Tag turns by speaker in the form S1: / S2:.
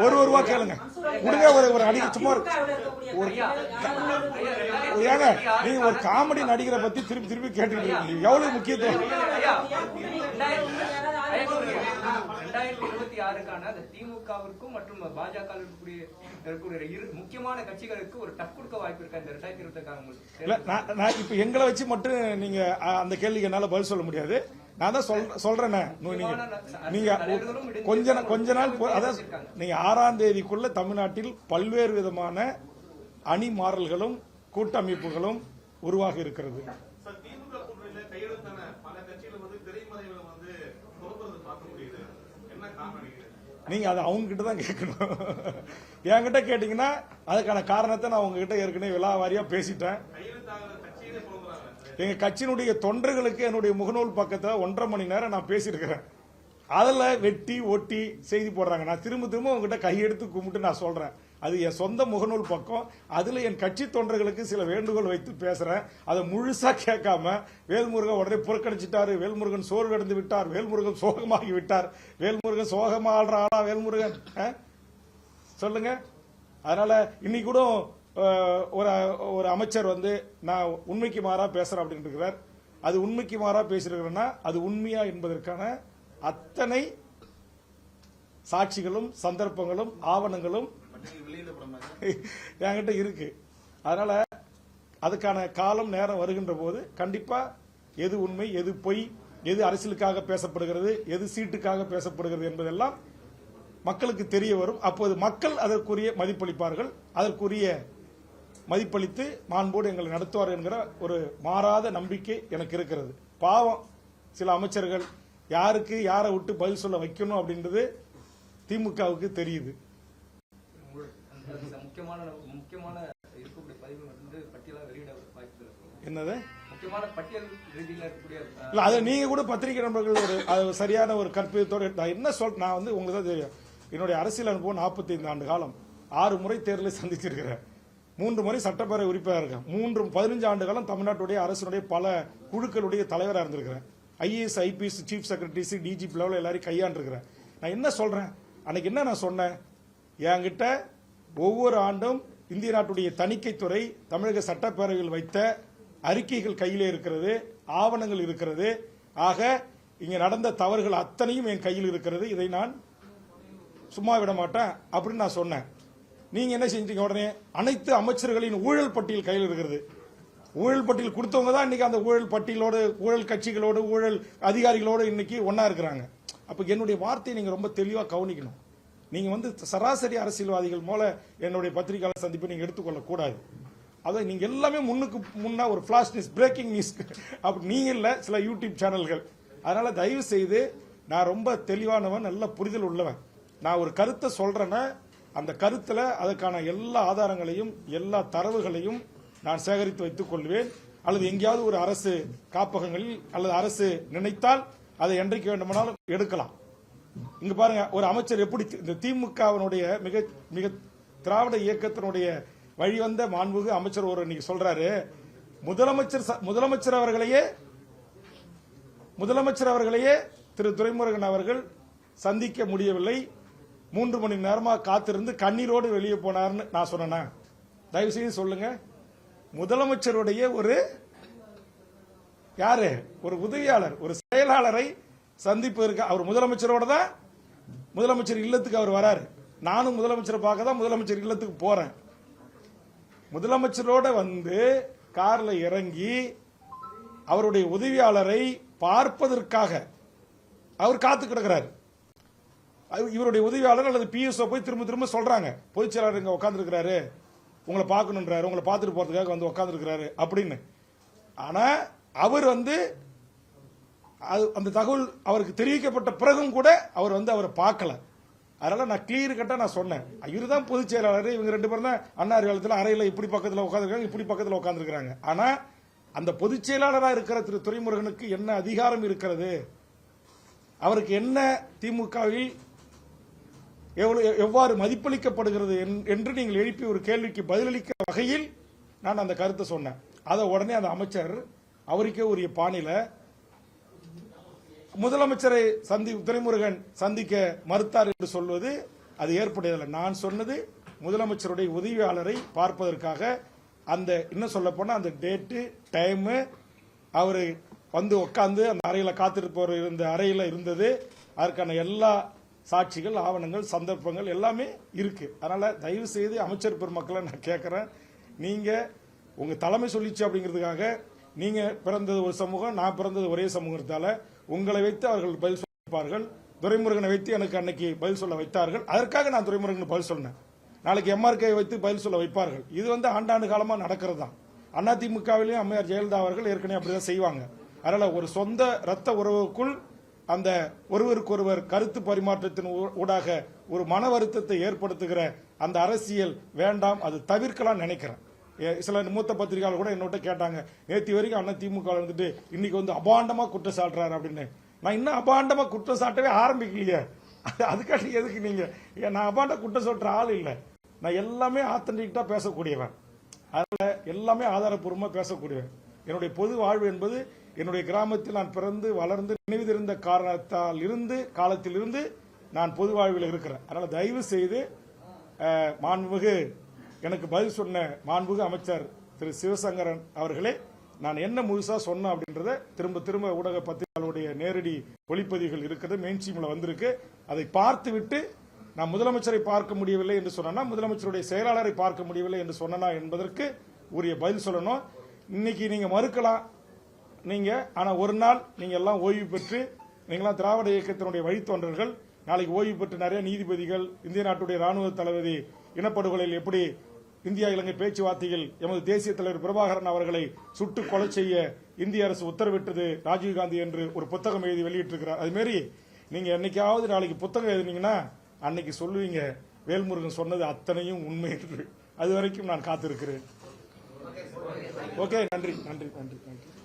S1: ஒரு ரூபா கேளுங்க கொடுங்க. ஒரு அடிக்க சும்மா ஏங்க நீங்க ஒரு காமெடி நடிகரை பத்தி திருப்பி திருப்பி கேட்டுக்கிட்டு இருக்கீங்க. எவ்வளவு முக்கியத்துவம்
S2: 2026க்கான திமுகவிற்கும் மற்றும் பாஜக முக்கியமான கட்சிகளுக்கு ஒரு டக் கொடுக்க வாய்ப்பு இருக்கா இந்த 2026?
S1: நான் இப்ப எங்களை வச்சு மட்டும் நீங்க அந்த கேள்விக்கு என்னால பதில் சொல்ல முடியாது. நான் தான் சொல்றேன். நீங்க கொஞ்ச நாள் அதான் நீங்க 6ஆம் தேதிக்குள்ள தமிழ்நாட்டில் பல்வேறு விதமான அணி மாறல்களும் கூட்டமைப்புகளும் உருவாக இருக்கிறது. நீங்க அதை அவங்க கிட்ட தான் கேட்கணும். என்கிட்ட கேட்டீங்கன்னா அதுக்கான காரணத்தை நான் உங்ககிட்ட ஏற்கனவே விலாவாரியா பேசிட்டேன். எங்க கட்சியினுடைய தொண்டர்களுக்கு என்னுடைய முகநூல் பக்கத்துல 1.5 மணி நேரம் நான் பேசியிருக்கிறேன். அதுல வெட்டி ஒட்டி செய்தி போடுறாங்க. நான் திரும்ப உங்ககிட்ட கையெடுத்து கும்பிட்டு நான் சொல்றேன், அது என் சொந்த முகநூல் பக்கம். அதுல என் கட்சி தொண்டர்களுக்கு சில வேண்டுகோள் வைத்து பேசுறேன். அதை முழுசா கேட்காம வேல்முருகன் உடனே புறக்கணிச்சிட்டாரு, வேல்முருகன் சோர்வு அடைந்து விட்டார், வேல்முருகன் சோகமாகி விட்டார், வேல்முருகன் சோகமா ஆடுற ஆளா வேல்முருகன் சொல்லுங்க. அதனால இன்னைக்கு கூட ஒரு அமைச்சர் நான் உண்மைக்கு மாறா பேசுறேன் அப்படின்னு இருக்கிறார். அது உண்மைக்கு மாறா பேசிருக்கிறேன்னா அது உண்மையா என்பதற்கான அத்தனை சாட்சிகளும் சந்தர்ப்பங்களும் ஆவணங்களும் என்கிட்ட இருக்கு. அதனால அதுக்கான காலம் நேரம் வருகின்ற போது கண்டிப்பா எது உண்மை எது பொய், எது அரசியலுக்காக பேசப்படுகிறது, எது சீட்டுக்காக பேசப்படுகிறது என்பதெல்லாம் மக்களுக்கு தெரிய வரும். அப்போது மக்கள் அதற்குரிய மதிப்பளிப்பார்கள். அதற்குரிய மதிப்பளித்து மாண்போடு எங்களை நடத்துவார் என்கிற ஒரு மாறாத நம்பிக்கை எனக்கு இருக்கிறது. பாவம் சில அமைச்சர்கள் யாருக்கு யாரை விட்டு பதில் சொல்ல வைக்கணும் அப்படின்றது திமுகவுக்கு தெரியுது. என்னது அதை நீங்க கூட பத்திரிகை நண்பர்கள் ஒரு சரியான ஒரு கற்பிதத்தோடு நான் என்ன நான் உங்களுக்கு தான் தெரியும். என்னுடைய அரசியல் அனுபவம் 45 ஆண்டு காலம். 6 முறை தேர்தலை சந்திச்சிருக்கிறேன். 3 முறை சட்டப்பேரவை உறுப்பினராக இருக்கேன். 15 ஆண்டு காலம் தமிழ்நாட்டுடைய அரசுடைய பல குழுக்களுடைய தலைவராக இருந்திருக்கிறேன். IAS IPS chief secretaries DGP லெவலில் எல்லாரையும் கையாண்டிருக்கிறேன். நான் என்ன சொல்றேன், அன்னைக்கு என்ன நான் சொன்னேன், என்கிட்ட ஒவ்வொரு ஆண்டும் இந்திய நாட்டுடைய தணிக்கைத்துறை தமிழக சட்டப்பேரவையில் வைத்த அறிக்கைகள் கையிலே இருக்கிறது, ஆவணங்கள் இருக்கிறது. ஆக இங்க நடந்த தவறுகள் அத்தனையும் என் கையில் இருக்கிறது. இதை நான் சும்மா விட மாட்டேன் அப்படின்னு நான் சொன்னேன். நீங்க என்ன செஞ்சீங்க, உடனே அனைத்து அமைச்சர்களின் ஊழல் பட்டியல் கையில் இருக்கிறது. ஊழல் பட்டியல் கொடுத்தவங்க தான் இன்னைக்கு அந்த ஊழல் பட்டியலோடு, ஊழல் கட்சிகளோடு, ஊழல் அதிகாரிகளோடு இன்னைக்கு ஒன்னா இருக்கிறாங்க. அப்ப என்னுடைய வார்த்தையை நீங்க ரொம்ப தெளிவா கவனிக்கணும். நீங்க சராசரி அரசியல்வாதிகள் போல என்னுடைய பத்திரிகையாளர் சந்திப்பை நீங்க எடுத்துக்கொள்ள கூடாது. அதை நீங்க எல்லாமே முன்னுக்கு முன்னா ஒரு பிளாஷ் நியூஸ், பிரேக்கிங் நியூஸ் அப்படி நீங்க இல்ல சில யூடியூப் சேனல்கள். அதனால தயவு செய்து நான் ரொம்ப தெளிவானவன், நல்ல புரிதல் உள்ளவன். நான் ஒரு கருத்தை சொல்றேன்னா அந்த கருத்துல அதற்கான எல்லா ஆதாரங்களையும் எல்லா தரவுகளையும் நான் சேகரித்து வைத்துக் கொள்வேன். அல்லது எங்கேயாவது ஒரு அரசு காப்பகங்களில் அல்லது அரசு நினைத்தால் அதை என்றைக்கு வேண்டுமானாலும் எடுக்கலாம். இங்க பாருங்க, ஒரு அமைச்சர் எப்படி இந்த திமுகவினுடைய மிக மிக திராவிட இயக்கத்தினுடைய வழிவந்த மாண்புகு அமைச்சர் ஒரு இன்னைக்கு சொல்றாரு, முதலமைச்சர் அவர்களையே திரு துரைமுருகன் அவர்கள் சந்திக்க முடியவில்லை, 3 மணி நேரமா காத்திருந்து கண்ணீரோடு வெளியே போனார்னு நான் சொன்னேன்னா? தயவு செய்து சொல்லுங்க. முதலமைச்சருடைய ஒரு உதவியாளர், ஒரு செயலாளரை சந்திப்பதற்கு அவர் முதலமைச்சரோட தான் முதலமைச்சர் இல்லத்துக்கு அவர் வராரு. நானும் முதலமைச்சரை பார்க்க தான் முதலமைச்சர் இல்லத்துக்கு போறேன். முதலமைச்சரோட கார்ல இறங்கி அவருடைய உதவியாளரை பார்ப்பதற்காக அவர் காத்து கிடக்கிறார். இவருடைய உதவியாளர் அல்லது PSO போய் திரும்ப சொல்றாங்க, பொதுச் செயலாளர் இங்க உட்கார்ந்துருக்கிறாரு, உங்களை பார்க்கணுன்றாரு, உங்களை பார்த்துட்டு போறதுக்காக உட்கார்ந்துருக்கிறாரு அப்படின்னு. ஆனா அவர் அந்த தகவல் அவருக்கு தெரிவிக்கப்பட்ட பிறகும் கூட அவர் அவரை பார்க்கல. அதனால நான் கிளியர் கட்டா நான் சொன்னேன், இவரு தான் பொதுச் செயலாளர், இவங்க 2 பேரும் தான் அண்ணா அறிவாலயத்தில் அறையில இப்படி பக்கத்தில் உட்காந்துருக்காங்க, இப்படி பக்கத்தில் உட்காந்துருக்காங்க. ஆனா அந்த பொதுச் செயலாளராக இருக்கிற திரு துரைமுருகனுக்கு என்ன அதிகாரம் இருக்கிறது, அவருக்கு என்ன திமுகவில் எவ்வாறு மதிப்பளிக்கப்படுகிறது என்று நீங்கள் எழுப்பி ஒரு கேள்விக்கு பதிலளிக்க வகையில் நான் அந்த கருத்தை சொன்னேன். அதை உடனே அந்த அமைச்சர் அவருக்கே உரிய பாணியில முதலமைச்சரை துரைமுருகன் சந்திக்க மறுத்தார் என்று சொல்வது அது ஏற்புடையதில்லை. நான் சொன்னது முதலமைச்சருடைய உதவியாளரை பார்ப்பதற்காக அந்த இன்னும் சொல்ல போனா அந்த டேட்டு டைமு அவரு வந்து உட்காந்து அந்த அறையில காத்திருப்பவர் இருந்த அறையில இருந்தது, அதற்கான எல்லா சாட்சிகள் ஆவணங்கள் சந்தர்ப்பங்கள் எல்லாமே இருக்கு. அதனால தயவு செய்து அமைச்சர் பெருமக்களை நான் கேட்கிறேன், நீங்க உங்க தலைமை சொல்லிச்சு அப்படிங்கிறதுக்காக நீங்க பிறந்தது ஒரு சமூகம், நான் பிறந்தது ஒரே சமூகத்தால உங்களை வைத்து அவர்கள் பதில் சொல்லிப்பார்கள். துரைமுருகனை வைத்து எனக்கு அன்னைக்கு பதில் சொல்ல வைத்தார்கள், அதற்காக நான் துரைமுருகனுக்கு பதில் சொன்னேன். நாளைக்கு எம்ஆர்கே வைத்து பதில் சொல்ல வைப்பார்கள். இது ஆண்டாண்டு காலமா நடக்கிறது தான். அதிமுகவிலையும் அம்மையார் ஜெயலலிதா அவர்கள் ஏற்கனவே அப்படிதான் செய்வாங்க. அதனால ஒரு சொந்த ரத்த உறவுக்குள் அந்த ஒருவருக்கொருவர் கருத்து பரிமாற்றத்தின் ஊடாக ஒரு மன வருத்தத்தை ஏற்படுத்துகிற அந்த அரசியல் வேண்டாம், அது தவிர்க்கலாம் நினைக்கிறேன். சில மூத்த பத்திரிகையாளர் கூட என்னோட கேட்டாங்க, நேற்று வரைக்கும் திமுக வந்துட்டு இன்னைக்கு அபாண்டமா குற்றம் சாட்டுறாரு அப்படின்னு. நான் இன்னும் அபாண்டமா குற்றம் சாட்டவே ஆரம்பிக்கலையே, அதுக்காண்டி எதுக்கு நீங்க? நான் அபாண்ட குற்றம் சாட்டுற ஆள் இல்லை, நான் எல்லாமே ஆத்தன்டிக்கா பேசக்கூடியவன். அதனால எல்லாமே ஆதாரப்பூர்வமா பேசக்கூடியவன். என்னுடைய பொது வாழ்வு என்பது என்னுடைய கிராமத்தில் நான் பிறந்து வளர்ந்து நினைவிருந்த காலத்தில் இருந்து நான் பொது வாழ்வில் இருக்கிறேன். அதனால தயவு செய்து மாண்புமிகு எனக்கு பதில் சொன்ன மாண்புமிகு அமைச்சர் திரு சிவசங்கரன் அவர்களே, நான் என்ன முழுசா சொன்னேன் அப்படின்றத திரும்ப ஊடக பத்திரிகைகளுடைய நேரடி ஒளிப்பதிவுகள் இருக்கிறது, மெயின்ஸ்ட்ரீம்ல வந்திருக்கு. அதை பார்த்துவிட்டு நான் முதலமைச்சரை பார்க்க முடியவில்லை என்று சொன்னா, முதலமைச்சருடைய செயலாளரை பார்க்க முடியவில்லை என்று சொன்னா என்பதற்கு உரிய பதில் சொல்லணும். இன்னைக்கு நீங்க மறுக்கலாம் நீங்க, ஆனா ஒரு நாள் நீங்க எல்லாம் ஓய்வு பெற்று, நீங்களாம் திராவிட இயக்கத்தினுடைய வழித்தோன்றர்கள், நாளைக்கு ஓய்வு பெற்று நிறைய நீதிபதிகள், இந்திய நாட்டுடைய ராணுவ தளபதி இனப்படுகொலையில் எப்படி இந்தியா இலங்கை பேச்சுவார்த்தையில் எமது தேசிய தலைவர் பிரபாகரன் அவர்களை சுட்டு கொலை செய்ய இந்திய அரசு உத்தரவிட்டது ராஜீவ்காந்தி என்று ஒரு புத்தகம் எழுதி வெளியிட்டிருக்கிறார். அதுமாரி நீங்க என்னைக்காவது நாளைக்கு புத்தகம் எழுதினீங்கன்னா அன்னைக்கு சொல்லுவீங்க வேல்முருகன் சொன்னது அத்தனையும் உண்மை என்று. அது வரைக்கும் நான் காத்திருக்கிறேன். ஓகே, நன்றி.